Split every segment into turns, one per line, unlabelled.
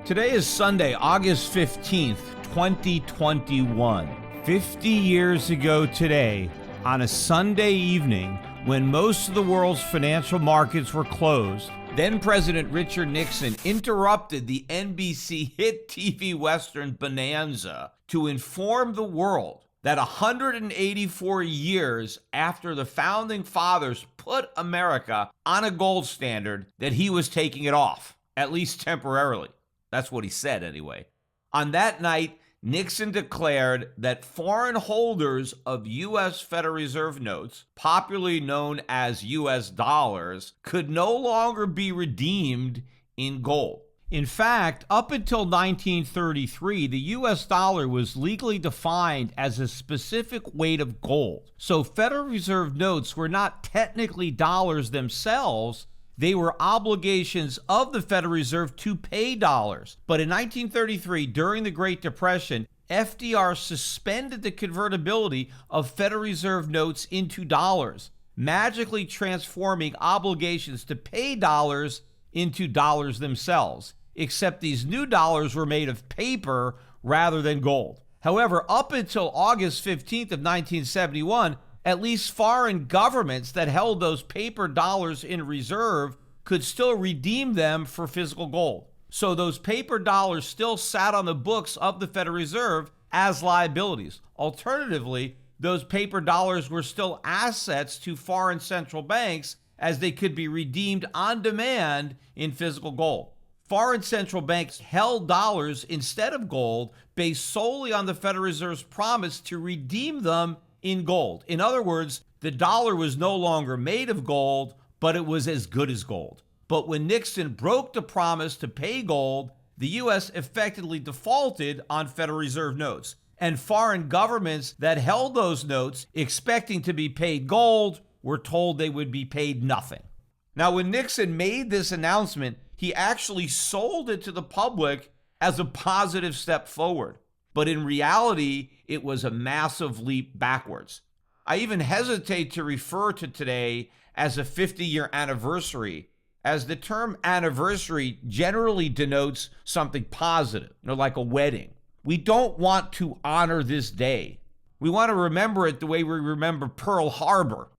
Today is Sunday, August 15th, 2021. 50 years ago today, on a Sunday evening, when most of the world's financial markets were closed, then President Richard Nixon interrupted the NBC hit TV Western Bonanza to inform the world that 184 years after the Founding Fathers put America on a gold standard, that he was taking it off, at least temporarily. That's what he said anyway. On that night, Nixon declared that foreign holders of U.S. Federal Reserve notes, popularly known as U.S. dollars, could no longer be redeemed in gold. In fact, up until 1933, the U.S. dollar was legally defined as a specific weight of gold. So Federal Reserve notes were not technically dollars themselves. They were obligations of the Federal Reserve to pay dollars. But in 1933, during the Great Depression, FDR suspended the convertibility of Federal Reserve notes into dollars, magically transforming obligations to pay dollars into dollars themselves, except these new dollars were made of paper rather than gold. However, up until August 15th of 1971, at least foreign governments that held those paper dollars in reserve could still redeem them for physical gold. So those paper dollars still sat on the books of the Federal Reserve as liabilities. Alternatively, those paper dollars were still assets to foreign central banks, as they could be redeemed on demand in physical gold. Foreign central banks held dollars instead of gold based solely on the Federal Reserve's promise to redeem them in gold. In other words, the dollar was no longer made of gold, but it was as good as gold. But when Nixon broke the promise to pay gold, the U.S. effectively defaulted on Federal Reserve notes. And foreign governments that held those notes, expecting to be paid gold, were told they would be paid nothing. Now, when Nixon made this announcement, he actually sold it to the public as a positive step forward. But in reality, it was a massive leap backwards. I even hesitate to refer to today as a 50-year anniversary, as the term anniversary generally denotes something positive, like a wedding. We don't want to honor this day. We want to remember it the way we remember Pearl Harbor,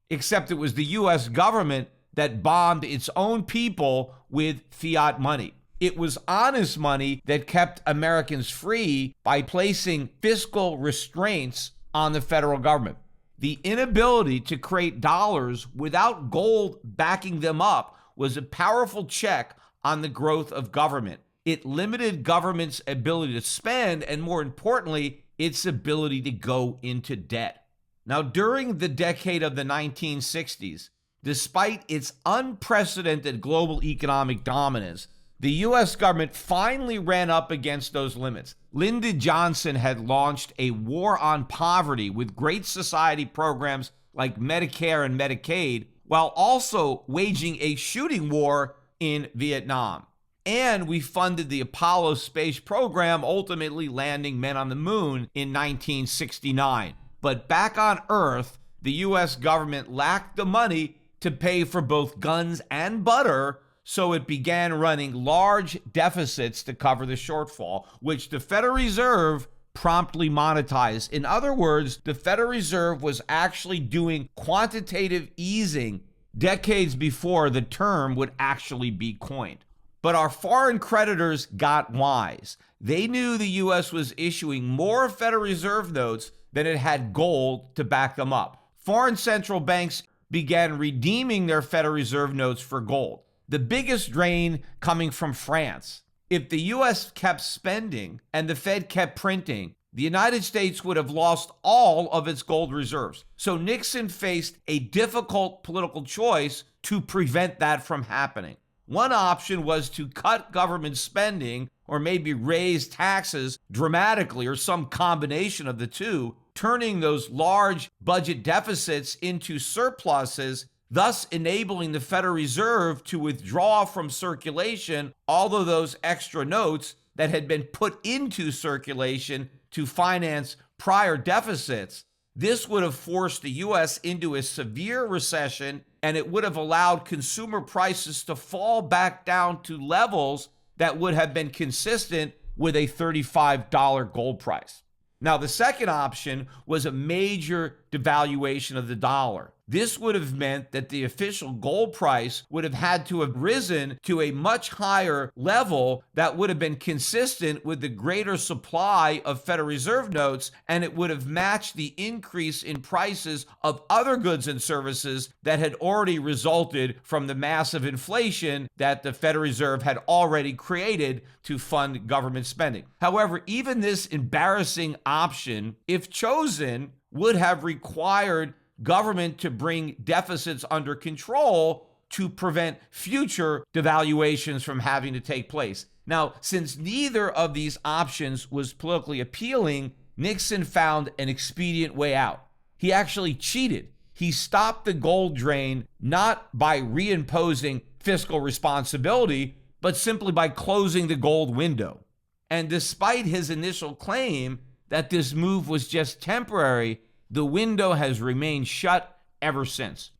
except it was the U.S. government that bombed its own people with fiat money. It was honest money that kept Americans free by placing fiscal restraints on the federal government. The inability to create dollars without gold backing them up was a powerful check on the growth of government. It limited government's ability to spend, and more importantly, its ability to go into debt. Now, during the decade of the 1960s, despite its unprecedented global economic dominance, the U.S. government finally ran up against those limits. Lyndon Johnson had launched a war on poverty with Great Society programs like Medicare and Medicaid, while also waging a shooting war in Vietnam. And we funded the Apollo space program, ultimately landing men on the moon in 1969. But back on Earth, the U.S. government lacked the money to pay for both guns and butter, so it began running large deficits to cover the shortfall, which the Federal Reserve promptly monetized. In other words, the Federal Reserve was actually doing quantitative easing decades before the term would actually be coined. But our foreign creditors got wise. They knew the U.S. was issuing more Federal Reserve notes than it had gold to back them up. Foreign central banks began redeeming their Federal Reserve notes for gold. The biggest drain coming from France. If the U.S. kept spending and the Fed kept printing, the United States would have lost all of its gold reserves. So Nixon faced a difficult political choice to prevent that from happening. One option was to cut government spending or maybe raise taxes dramatically, or some combination of the two, turning those large budget deficits into surpluses, thus enabling the Federal Reserve to withdraw from circulation all of those extra notes that had been put into circulation to finance prior deficits. This would have forced the U.S. into a severe recession, and it would have allowed consumer prices to fall back down to levels that would have been consistent with a $35 gold price. Now, the second option was a major devaluation of the dollar. This would have meant that the official gold price would have had to have risen to a much higher level that would have been consistent with the greater supply of Federal Reserve notes, and it would have matched the increase in prices of other goods and services that had already resulted from the massive inflation that the Federal Reserve had already created to fund government spending. However, even this embarrassing option, if chosen, would have required government to bring deficits under control to prevent future devaluations from having to take place. Now, since neither of these options was politically appealing, Nixon found an expedient way out. He actually cheated. He stopped the gold drain not by reimposing fiscal responsibility, but simply by closing the gold window. And despite his initial claim that this move was just temporary, the window has remained shut ever since.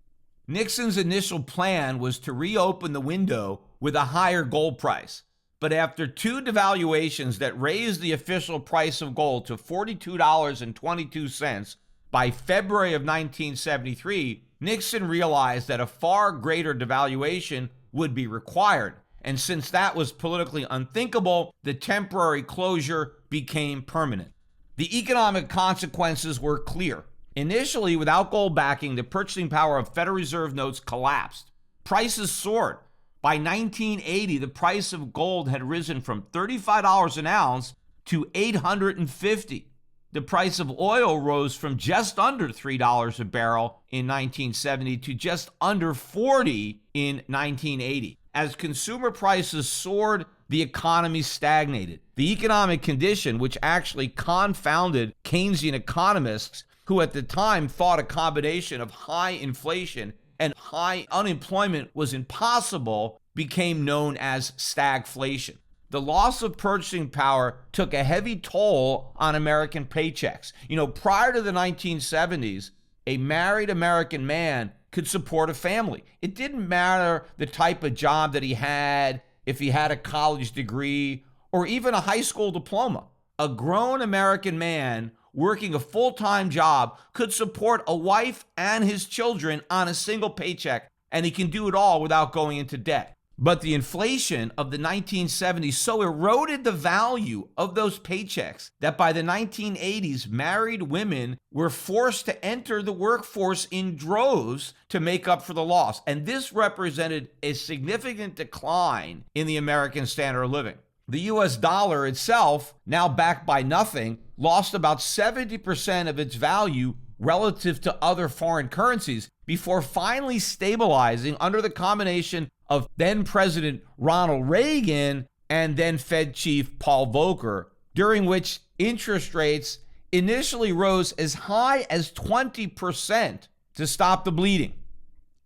Nixon's initial plan was to reopen the window with a higher gold price. But after two devaluations that raised the official price of gold to $42.22 by February of 1973, Nixon realized that a far greater devaluation would be required. And since that was politically unthinkable, the temporary closure became permanent. The economic consequences were clear. Initially, without gold backing, the purchasing power of Federal Reserve notes collapsed. Prices soared. By 1980, the price of gold had risen from $35 an ounce to $850. The price of oil rose from just under $3 a barrel in 1970 to just under $40 in 1980. As consumer prices soared, the economy stagnated. The economic condition, which actually confounded Keynesian economists who at the time thought a combination of high inflation and high unemployment was impossible, became known as stagflation. The loss of purchasing power took a heavy toll on American paychecks. Prior to the 1970s, a married American man could support a family. It didn't matter the type of job that he had, if he had a college degree or even a high school diploma. A grown American man working a full-time job could support a wife and his children on a single paycheck, and he can do it all without going into debt. But the inflation of the 1970s so eroded the value of those paychecks that by the 1980s, married women were forced to enter the workforce in droves to make up for the loss. And this represented a significant decline in the American standard of living. The US dollar itself, now backed by nothing, lost about 70% of its value relative to other foreign currencies before finally stabilizing under the combination of then President Ronald Reagan and then Fed Chief Paul Volcker, during which interest rates initially rose as high as 20% to stop the bleeding.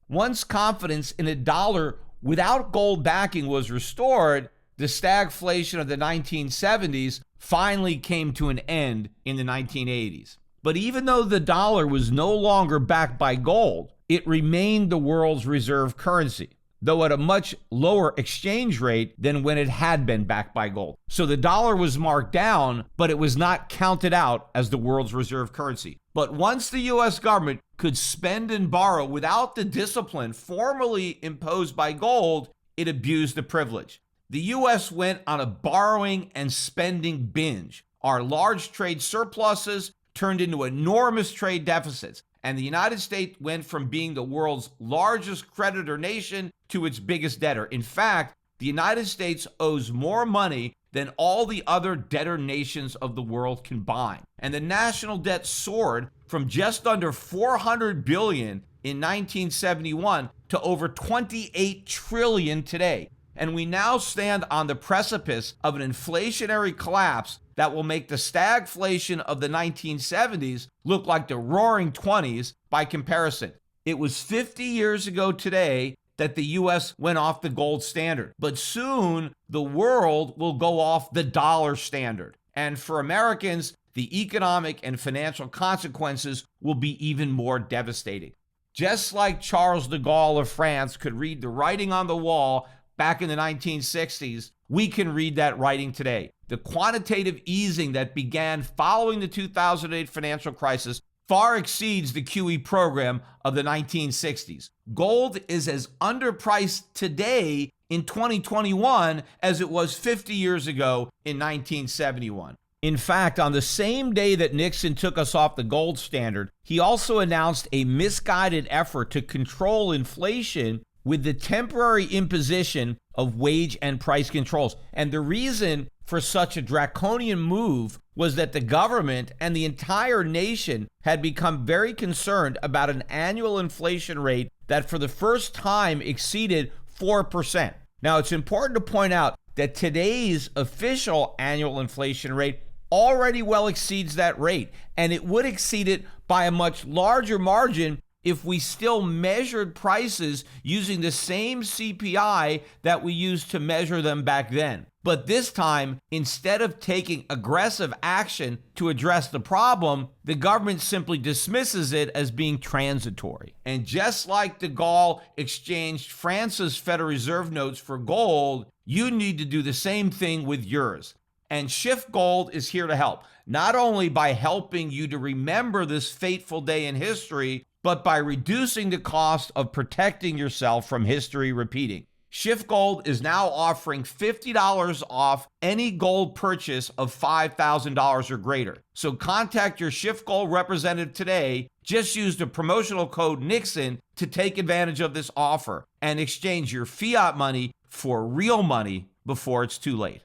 Once confidence in a dollar without gold backing was restored, the stagflation of the 1970s finally came to an end in the 1980s. But even though the dollar was no longer backed by gold, it remained the world's reserve currency, though at a much lower exchange rate than when it had been backed by gold. So the dollar was marked down, but it was not counted out as the world's reserve currency. But once the US government could spend and borrow without the discipline formerly imposed by gold, it abused the privilege. The US went on a borrowing and spending binge. Our large trade surpluses turned into enormous trade deficits, and the United States went from being the world's largest creditor nation to its biggest debtor. In fact, the United States owes more money than all the other debtor nations of the world combined. And the national debt soared from just under $400 billion in 1971 to over $28 trillion today. And we now stand on the precipice of an inflationary collapse that will make the stagflation of the 1970s look like the roaring 20s by comparison. It was 50 years ago today that the US went off the gold standard, but soon the world will go off the dollar standard. And for Americans, the economic and financial consequences will be even more devastating. Just like Charles de Gaulle of France could read the writing on the wall back in the 1960s, we can read that writing today. The quantitative easing that began following the 2008 financial crisis far exceeds the QE program of the 1960s. Gold is as underpriced today in 2021 as it was 50 years ago in 1971. In fact, on the same day that Nixon took us off the gold standard, he also announced a misguided effort to control inflation with the temporary imposition of wage and price controls. And the reason for such a draconian move was that the government and the entire nation had become very concerned about an annual inflation rate that for the first time exceeded 4%. Now, it's important to point out that today's official annual inflation rate already well exceeds that rate, and it would exceed it by a much larger margin if we still measured prices using the same CPI that we used to measure them back then. But this time, instead of taking aggressive action to address the problem, the government simply dismisses it as being transitory. And just like de Gaulle exchanged France's Federal Reserve notes for gold, you need to do the same thing with yours. And Schiff Gold is here to help, not only by helping you to remember this fateful day in history, but by reducing the cost of protecting yourself from history repeating. Schiff Gold is now offering $50 off any gold purchase of $5,000 or greater. So contact your Schiff Gold representative today. Just use the promotional code Nixon to take advantage of this offer and exchange your fiat money for real money before it's too late.